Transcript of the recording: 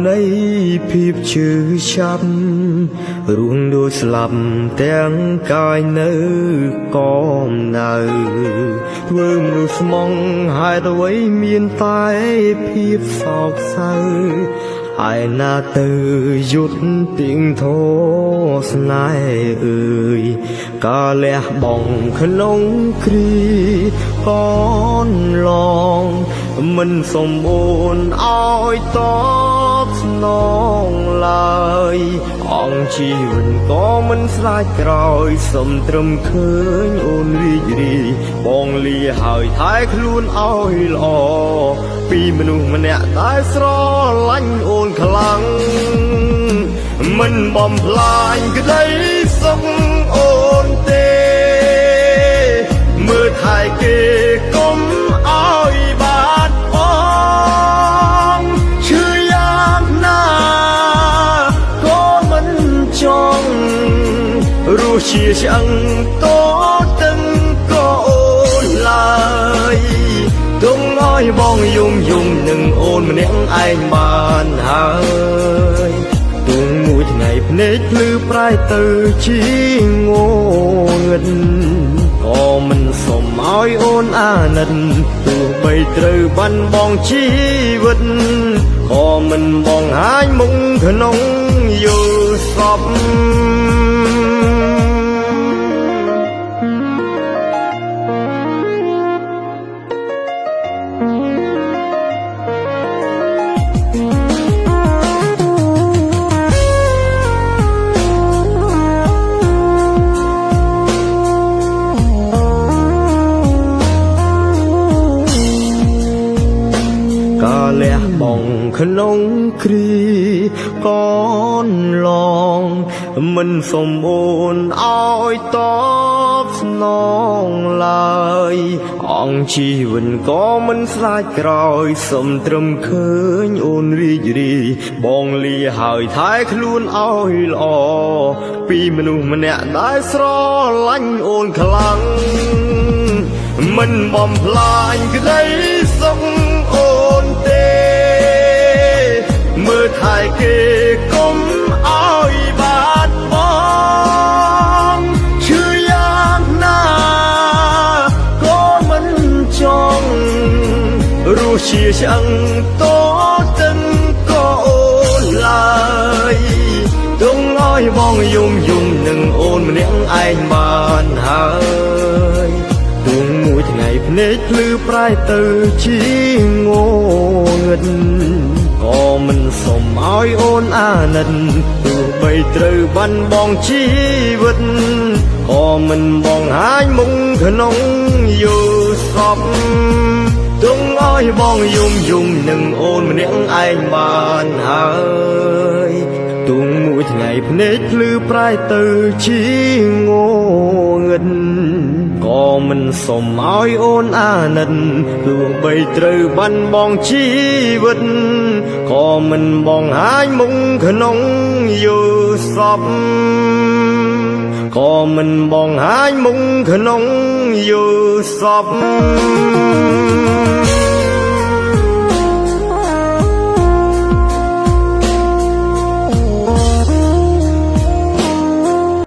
នៃភាពឈឺចាប់រួងដូចស្លាប់ទាំងកាយនៅកមនៅធ្វើមនុស្សស្មងហេតុអ្វីមានតែភាពសោកសៅហើយណាទៅយុទ្ធទៀងធោស្នេហ៍អើយកាលះបងក្នុងគ្រីកនឡងមិនសម្បូរឲ្យតបស្នងឡើយអង្គជីវិតក៏មិនស្លាចក្រោយសុំត្រឹមឃើញអូនរីករាយបងលាហើយថែខ្លួនឲ្យល្អពីមនុស្សម្នាក់តែស្រឡាញ់អូនខ្លាំងមិនបំផ្លាញក្តីសុខអូនទេមើលថែគេកុំឲ្យបាត់បង់ឈឺយ៉ាងណាក៏មិនចង់រស់ជាឆ្អឹងតទឹងក៏អូនឡើយទងឲ្យបងយំនឹងអូនម្នាក់ឯងបានហើយទងមួយថ្ងៃភ្នែកភ្លឺប្រែទៅជាងងឹតក៏មិនសុំឲ្យអូនអាណិតទោះបីត្រូវបាត់បង់ជីវិតក៏មិនបងហាញមុខក្នុងយល់សពលះបងក្នុងគ្រីកនឡងមិនសម្បូរឲ្យតបស្នងឡើយអង្គជីវិតក៏មិនស្លាចក្រោយសុំត្រឹមឃើញអូនរីករាយបងលាហើយថែខ្លួនឲ្យល្អពីមនុស្សម្នាក់ដែលស្រឡាញ់អូនខ្លាំងមិនបំផ្លាញក្តីសុខអូនទេមើលថែគេកុំឲ្យបាត់បង់ឈឺយ៉ាងណាក៏មិនចង់រស់ជាឆ្អឹងតទឹងក៏អូនឡើយទងឲ្យបងយំនឹងអូនម្នាក់ឯងបានហើយទងមួយថ្ងៃភ្នែកភ្លឺប្រែទៅជាងងឹតក៏មិនសុំឲ្យអូនអាណិតទោះបីត្រូវបាត់បង់ជីវិតក៏មិនបងហាញមុខក្នុងយល់សពទងឲ្យបងយំនឹងអូនម្នាក់ឯងបានហើយទងមួយថ្ងៃភ្នែកភ្លឺប្រែទៅជាងងឹតក៏មិនសុំឲ្យអូនអាណិតទោះបីត្រូវបាត់បង់ជីវិតក៏មិនបងហាញមុខក្នុងយល់សពក៏មិនបងហាញមុខក្នុងយល់សព